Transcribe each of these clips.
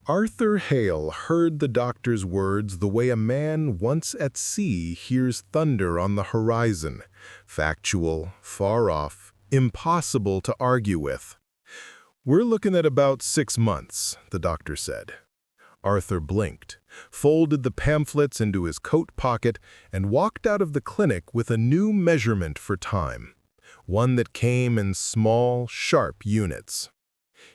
Arthur Hale heard the doctor's words the way a man once at sea hears thunder on the horizon, factual, far off, impossible to argue with. "We're looking at about 6 months," the doctor said. Arthur blinked, folded the pamphlets into his coat pocket, and walked out of the clinic with a new measurement for time, one that came in small, sharp units.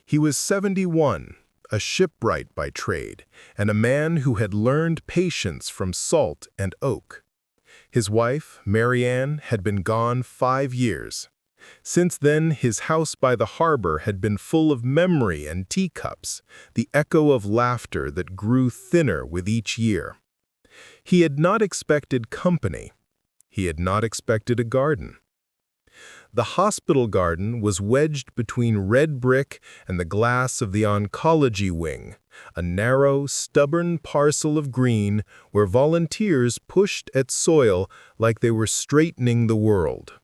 He was 71, a shipwright by trade, and a man who had learned patience from salt and oak. His wife, Marianne, had been gone 5 years. Since then, his house by the harbor had been full of memory and teacups, the echo of laughter that grew thinner with each year. He had not expected company. He had not expected a garden. The hospital garden was wedged between red brick and the glass of the oncology wing, a narrow, stubborn parcel of green where volunteers pushed at soil like they were straightening the world.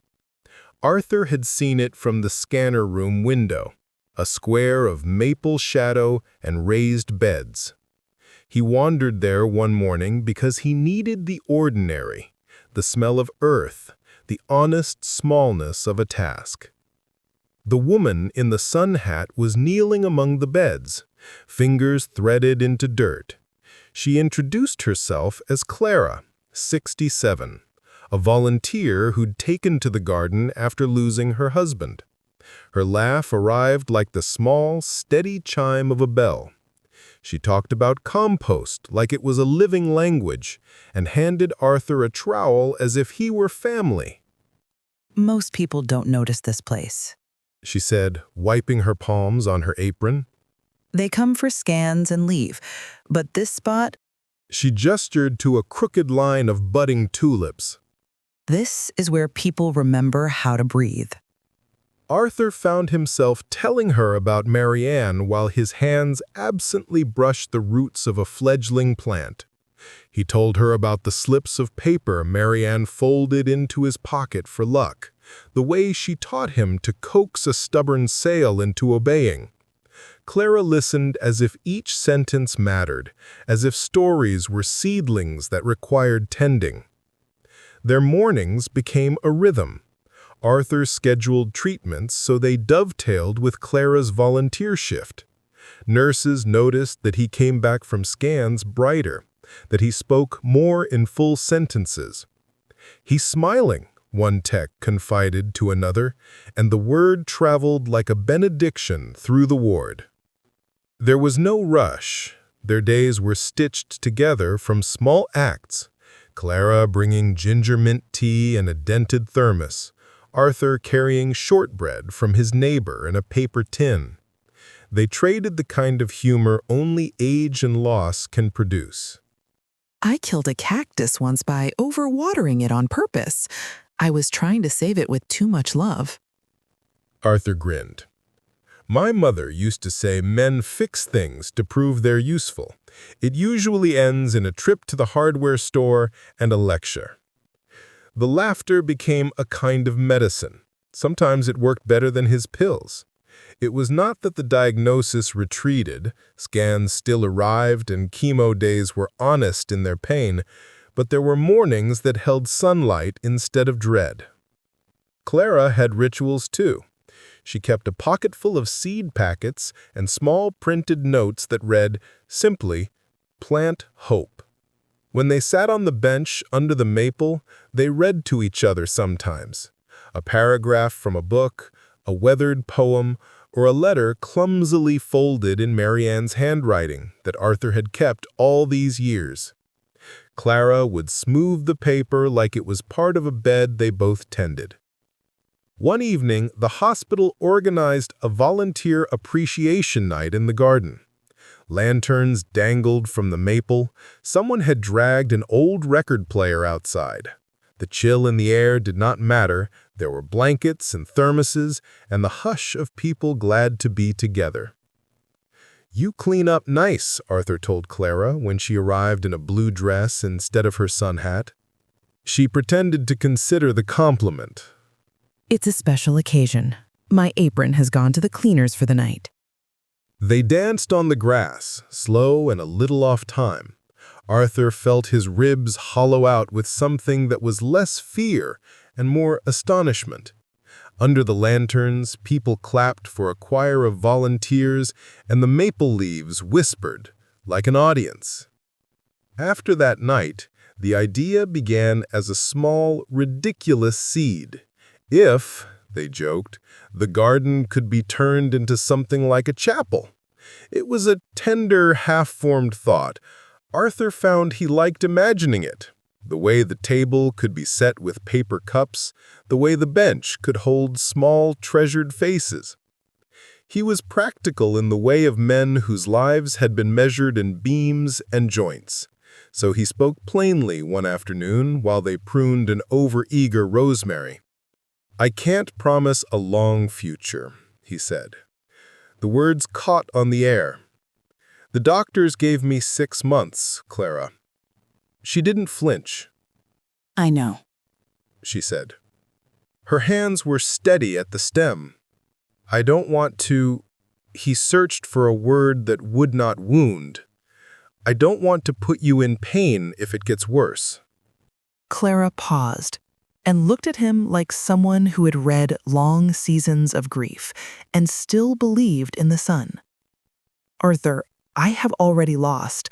Arthur had seen it from the scanner room window, a square of maple shadow and raised beds. He wandered there one morning because he needed the ordinary, the smell of earth, the honest smallness of a task. The woman in the sun hat was kneeling among the beds, fingers threaded into dirt. She introduced herself as Clara, 67, a volunteer who'd taken to the garden after losing her husband. Her laugh arrived like the small, steady chime of a bell. She talked about compost like it was a living language, and handed Arthur a trowel as if he were family. "Most people don't notice this place," she said, wiping her palms on her apron. "They come for scans and leave. But this spot, She gestured to a crooked line of budding tulips. this is where people remember how to breathe." Arthur found himself telling her about Marianne while his hands absently brushed the roots of a fledgling plant. He told her about the slips of paper Marianne folded into his pocket for luck, the way she taught him to coax a stubborn sail into obeying. Clara listened as if each sentence mattered, as if stories were seedlings that required tending. Their mornings became a rhythm. Arthur scheduled treatments so they dovetailed with Clara's volunteer shift. Nurses noticed that he came back from scans brighter, that he spoke more in full sentences. "He's smiling," one tech confided to another, and the word traveled like a benediction through the ward. There was no rush. Their days were stitched together from small acts, Clara bringing ginger mint tea and a dented thermos, Arthur carrying shortbread from his neighbor in a paper tin. They traded the kind of humor only age and loss can produce. "I killed a cactus once by overwatering it on purpose. I was trying to save it with too much love." Arthur grinned. "My mother used to say men fix things to prove they're useful. It usually ends in a trip to the hardware store and a lecture." The laughter became a kind of medicine. Sometimes it worked better than his pills. It was not that the diagnosis retreated, scans still arrived, and chemo days were honest in their pain, but there were mornings that held sunlight instead of dread. Clara had rituals too. She kept a pocket full of seed packets and small printed notes that read, simply, "Plant hope." When they sat on the bench under the maple, they read to each other sometimes. A paragraph from a book, a weathered poem, or a letter clumsily folded in Marianne's handwriting that Arthur had kept all these years. Clara would smooth the paper like it was part of a bed they both tended. One evening, the hospital organized a volunteer appreciation night in the garden. Lanterns dangled from the maple. Someone had dragged an old record player outside. The chill in the air did not matter. There were blankets and thermoses, and the hush of people glad to be together. "You clean up nice," Arthur told Clara when she arrived in a blue dress instead of her sun hat. She pretended to consider the compliment. "It's a special occasion. My apron has gone to the cleaners for the night." They danced on the grass, slow and a little off time. Arthur felt his ribs hollow out with something that was less fear and more astonishment. Under the lanterns, people clapped for a choir of volunteers, and the maple leaves whispered, like an audience. After that night, the idea began as a small, ridiculous seed. If, they joked, the garden could be turned into something like a chapel. It was a tender, half-formed thought. Arthur found he liked imagining it. The way the table could be set with paper cups, the way the bench could hold small, treasured faces. He was practical in the way of men whose lives had been measured in beams and joints. So he spoke plainly one afternoon while they pruned an over-eager rosemary. "I can't promise a long future," he said. The words caught on the air. "The doctors gave me 6 months, Clara." She didn't flinch. I know. She said. Her hands were steady at the stem. "I don't want to—" He searched for a word that would not wound. "I don't want to put you in pain if it gets worse." Clara paused and looked at him like someone who had read long seasons of grief and still believed in the sun. "Arthur, I have already lost.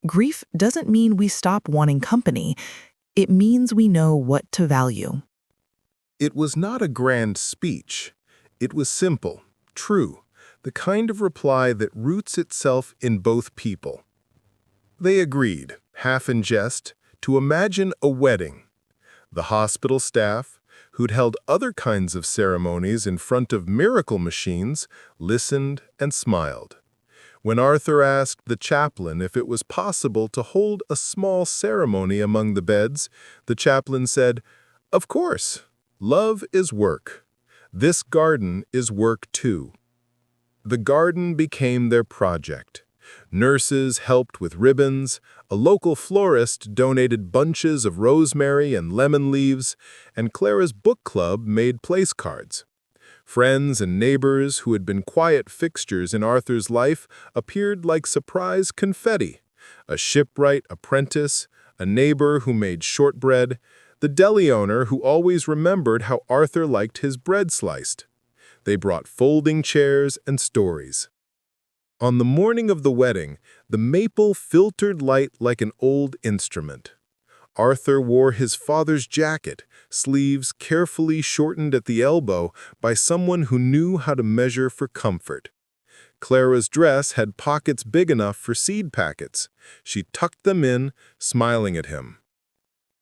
Grief doesn't mean we stop wanting company. It means we know what to value." It was not a grand speech. It was simple, true, the kind of reply that roots itself in both people. They agreed, half in jest, to imagine a wedding. The hospital staff, who'd held other kinds of ceremonies in front of miracle machines, listened and smiled. When Arthur asked the chaplain if it was possible to hold a small ceremony among the beds, the chaplain said, "Of course, love is work. This garden is work too." The garden became their project. Nurses helped with ribbons, a local florist donated bunches of rosemary and lemon leaves, and Clara's book club made place cards. Friends and neighbors who had been quiet fixtures in Arthur's life appeared like surprise confetti. A shipwright apprentice, a neighbor who made shortbread, the deli owner who always remembered how Arthur liked his bread sliced. They brought folding chairs and stories. On the morning of the wedding, the maple filtered light like an old instrument. Arthur wore his father's jacket, sleeves carefully shortened at the elbow by someone who knew how to measure for comfort. Clara's dress had pockets big enough for seed packets. She tucked them in, smiling at him.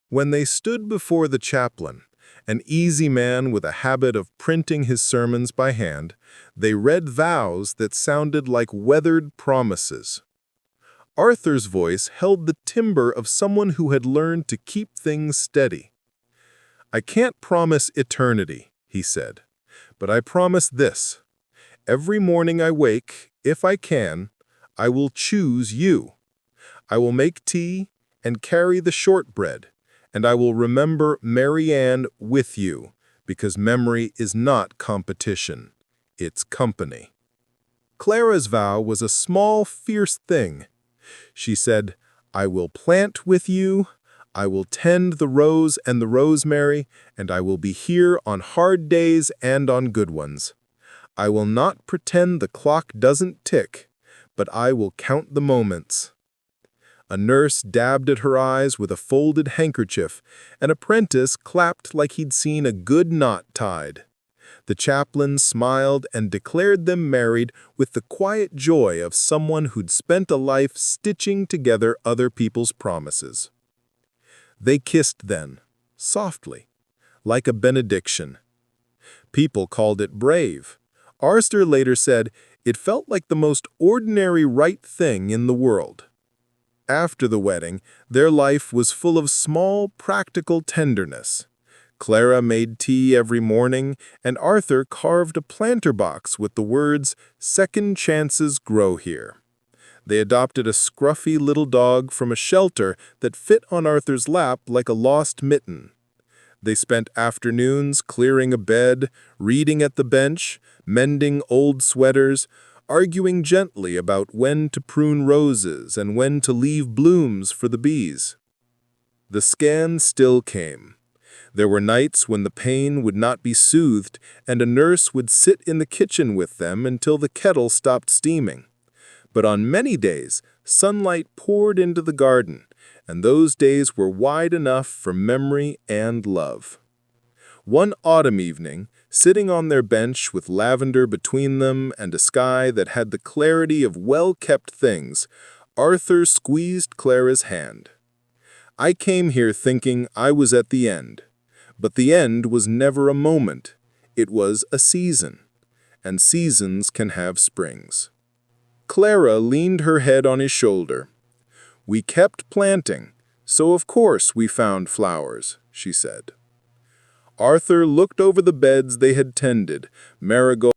When they stood before the chaplain, an easy man with a habit of printing his sermons by hand, they read vows that sounded like weathered promises. Arthur's voice held the timbre of someone who had learned to keep things steady. "I can't promise eternity," he said, "but I promise this. Every morning I wake, if I can, I will choose you. I will make tea and carry the shortbread, and I will remember Mary Ann with you, because memory is not competition, it's company." Clara's vow was a small, fierce thing. She said, "I will plant with you, I will tend the rose and the rosemary, and I will be here on hard days and on good ones. I will not pretend the clock doesn't tick, but I will count the moments." A nurse dabbed at her eyes with a folded handkerchief. An apprentice clapped like he'd seen a good knot tied. The chaplain smiled and declared them married with the quiet joy of someone who'd spent a life stitching together other people's promises. They kissed then, softly, like a benediction. People called it brave. Arthur later said it felt like the most ordinary right thing in the world. After the wedding, their life was full of small, practical tenderness. Clara made tea every morning, and Arthur carved a planter box with the words, "Second chances grow here." They adopted a scruffy little dog from a shelter that fit on Arthur's lap like a lost mitten. They spent afternoons clearing a bed, reading at the bench, mending old sweaters. arguing gently about when to prune roses and when to leave blooms for the bees. The scans still came. There were nights when the pain would not be soothed, and a nurse would sit in the kitchen with them until the kettle stopped steaming. But on many days, sunlight poured into the garden, and those days were wide enough for memory and love. One autumn evening, sitting on their bench with lavender between them and a sky that had the clarity of well-kept things, Arthur squeezed Clara's hand. "I came here thinking I was at the end. But the end was never a moment. It was a season. And seasons can have springs." Clara leaned her head on his shoulder. "We kept planting, so of course we found flowers," she said. Arthur looked over the beds they had tended, marigolds